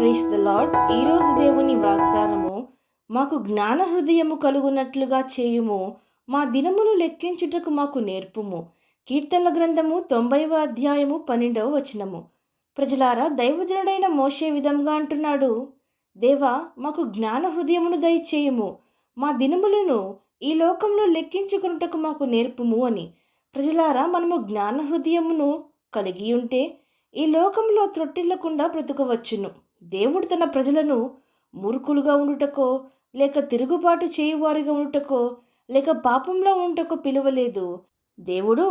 Praise the lord. ఈరోజు దేవుని వాగ్దానము, మాకు జ్ఞాన హృదయము కలుగునట్లుగా చేయుము, మా దినములు లెక్కించుటకు మాకు నేర్పుము. కీర్తనల గ్రంథము 90వ అధ్యాయము 12వ వచనము. ప్రజలారా, దైవజనుడైన మోషే విధంగా అంటున్నాడు, దేవా, మాకు జ్ఞాన హృదయమును దయచేయుము, మా దినములను ఈ లోకంలో లెక్కించుకొనుటకు మాకు నేర్పుము అని. ప్రజలారా, మనము జ్ఞాన హృదయమును కలిగి ఉంటే ఈ లోకంలో త్రొట్టిల్లకుండా బ్రతుకవచ్చును. దేవుడు తన ప్రజలను మూర్ఖులుగా ఉండుటకో, లేక తిరుగుబాటు చేయువారిగా ఉండుటకో, లేక పాపంలో ఉండుటకో పిలువలేదు. దేవుడు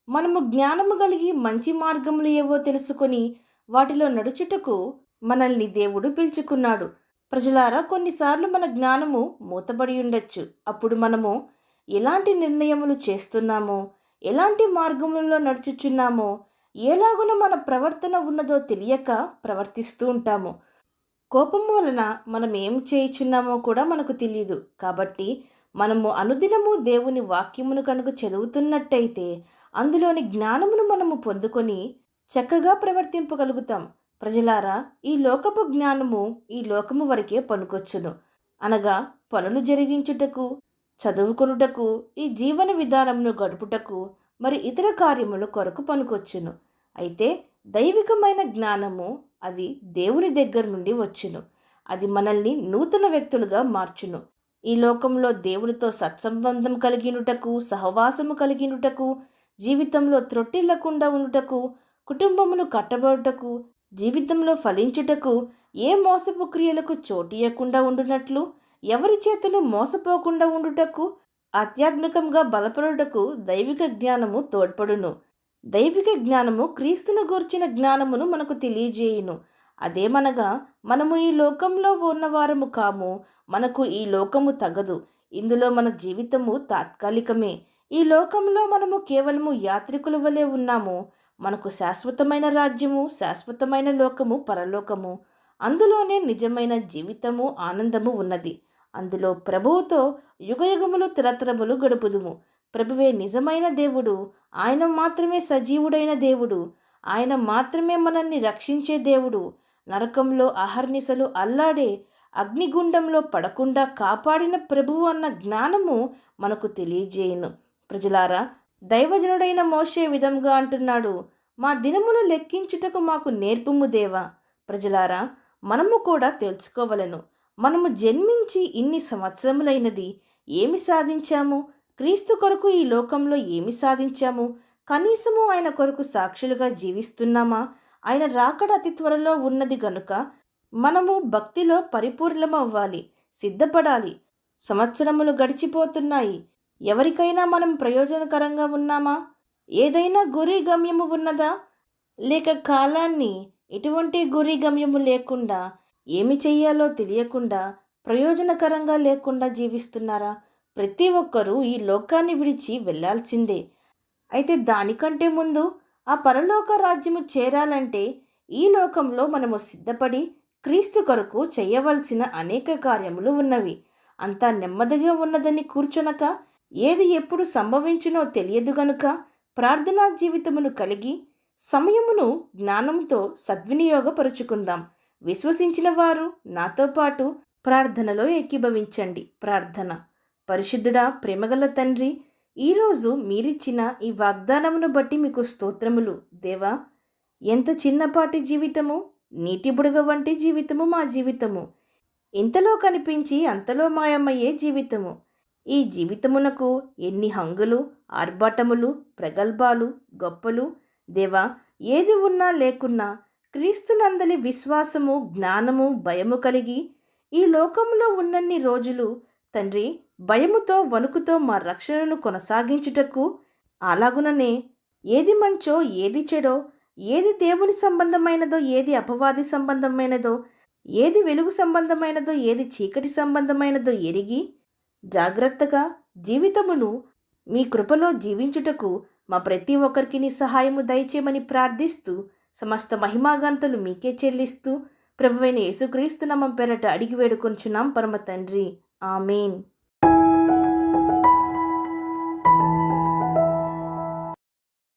మనము జ్ఞానము కలిగి మంచి మార్గములు ఏవో తెలుసుకొని వాటిలో నడుచుటకు మనల్ని దేవుడు పిలుచుకున్నాడు. ప్రజలారా, కొన్నిసార్లు మన జ్ఞానము మూతబడి ఉండొచ్చు. అప్పుడు మనము ఎలాంటి నిర్ణయములు చేస్తున్నామో, ఎలాంటి మార్గములలో నడుచుచున్నామో, ఎలాగున మన ప్రవర్తన ఉన్నదో తెలియక ప్రవర్తిస్తూ ఉంటాము. కోపం వలన మనం ఏం చేయుచున్నామో కూడా మనకు తెలియదు. కాబట్టి మనము అనుదినము దేవుని వాక్యమును కనుక చదువుతున్నట్టయితే అందులోని జ్ఞానమును మనము పొందుకొని చక్కగా ప్రవర్తింపగలుగుతాం. ప్రజలారా, ఈ లోకపు జ్ఞానము ఈ లోకము వరకే పనికొచ్చును. అనగా పనులు జరిగించుటకు, చదువుకొనుటకు, ఈ జీవన విధానమును గడుపుటకు, మరి ఇతర కార్యముల కొరకు పనికొచ్చును. అయితే దైవికమైన జ్ఞానము అది దేవుని దగ్గర నుండి వచ్చును. అది మనల్ని నూతన వ్యక్తులుగా మార్చును. ఈ లోకంలో దేవునితో సత్సంబంధం కలిగినుటకు, సహవాసము కలిగినుటకు, జీవితంలో త్రొట్టిల్లకుండా ఉండుటకు, కుటుంబములు కట్టబడుటకు, జీవితంలో ఫలించుటకు, ఏ మోసపు క్రియలకు చోటియకుండా ఉండునట్లు, ఎవరి చేతులు మోసపోకుండా ఉండుటకు, ఆధ్యాత్మికంగా బలపడుటకు దైవిక జ్ఞానము తోడ్పడును. దైవిక జ్ఞానము క్రీస్తును గూర్చిన జ్ఞానమును మనకు తెలియజేయును. అదేమనగా, మనము ఈ లోకంలో ఉన్నవారము కాము, మనకు ఈ లోకము తగదు. ఇందులో మన జీవితము తాత్కాలికమే. ఈ లోకంలో మనము కేవలము యాత్రికుల వలె ఉన్నాము. మనకు శాశ్వతమైన రాజ్యము, శాశ్వతమైన లోకము, పరలోకము. అందులోనే నిజమైన జీవితము, ఆనందము ఉన్నది. అందులో ప్రభువుతో యుగయుగములు తరతరములు గడుపుదుము. ప్రభువే నిజమైన దేవుడు. ఆయన మాత్రమే సజీవుడైన దేవుడు. ఆయన మాత్రమే మనల్ని రక్షించే దేవుడు. నరకంలో అహర్నిశలు అల్లాడే అగ్నిగుండంలో పడకుండా కాపాడిన ప్రభువు అన్న జ్ఞానము మనకు తెలియజేయును. ప్రజలారా, దైవజనుడైన మోషే విధంగా అంటున్నాడు, మా దినములు లెక్కించుటకు మాకు నేర్పుము దేవా. ప్రజలారా, మనము కూడా తెలుసుకోవలను. మనము జన్మించి ఇన్ని సంవత్సరములైనది ఏమి సాధించాము? క్రీస్తు కొరకు ఈ లోకంలో ఏమి సాధించాము? కనీసము ఆయన కొరకు సాక్షులుగా జీవిస్తున్నామా? ఆయన రాకడ అతి త్వరలో ఉన్నది గనుక మనము భక్తిలో పరిపూర్ణమవ్వాలి, సిద్ధపడాలి. సంవత్సరములు గడిచిపోతున్నాయి. ఎవరికైనా మనం ప్రయోజనకరంగా ఉన్నామా? ఏదైనా గురి గమ్యము ఉన్నదా? లేక కాలాన్ని ఎటువంటి గురి గమ్యము లేకుండా, ఏమి చెయ్యాలో తెలియకుండా, ప్రయోజనకరంగా లేకుండా జీవిస్తున్నారా? ప్రతి ఒక్కరూ ఈ లోకాన్ని విడిచి వెళ్ళాల్సిందే. అయితే దానికంటే ముందు ఆ పరలోక రాజ్యము చేరాలంటే ఈ లోకంలో మనము సిద్ధపడి క్రీస్తు కొరకు చేయవలసిన అనేక కార్యములు ఉన్నవి. అంతా నెమ్మదిగా ఉన్నదని కూర్చొనక, ఏది ఎప్పుడు సంభవించునో తెలియదు గనుక ప్రార్థనా జీవితమును కలిగి సమయమును జ్ఞానంతో సద్వినియోగపరుచుకుందాం. విశ్వసించిన వారు నాతో పాటు ప్రార్థనలో ఏకీభవించండి. ప్రార్థన. పరిశుద్ధుడా, ప్రేమగల తండ్రి, ఈరోజు మీరిచ్చిన ఈ వాగ్దానమును బట్టి మీకు స్తోత్రములు. దేవా, ఎంత చిన్నపాటి జీవితము, నీటి బుడగ వంటి జీవితము మా జీవితము. ఇంతలో కనిపించి అంతలో మాయమయ్యే జీవితము. ఈ జీవితమునకు ఎన్ని హంగులు, ఆర్భాటములు, ప్రగల్భాలు, గొప్పలు. దేవా, ఏది ఉన్నా లేకున్నా క్రీస్తునందలి విశ్వాసము, జ్ఞానము, భయము కలిగి ఈ లోకంలో ఉన్నన్ని రోజులు తండ్రి, భయముతో వణుకుతో మా రక్షణను కొనసాగించుటకు, అలాగుననే ఏది మంచో, ఏది చెడో, ఏది దేవుని సంబంధమైనదో, ఏది అపవాది సంబంధమైనదో, ఏది వెలుగు సంబంధమైనదో, ఏది చీకటి సంబంధమైనదో ఎరిగి జాగ్రత్తగా జీవితమును మీ కృపలో జీవించుటకు మా ప్రతి ఒక్కరికి నీ సహాయము దయచేయమని ప్రార్థిస్తూ, సమస్త మహిమాగంతులు మీకే చెల్లిస్తూ ప్రభువైన యేసుక్రీస్తు నామం పేరట అడిగి వేడుకొంచున్నాం పరమ తండ్రి. ఆమేన్.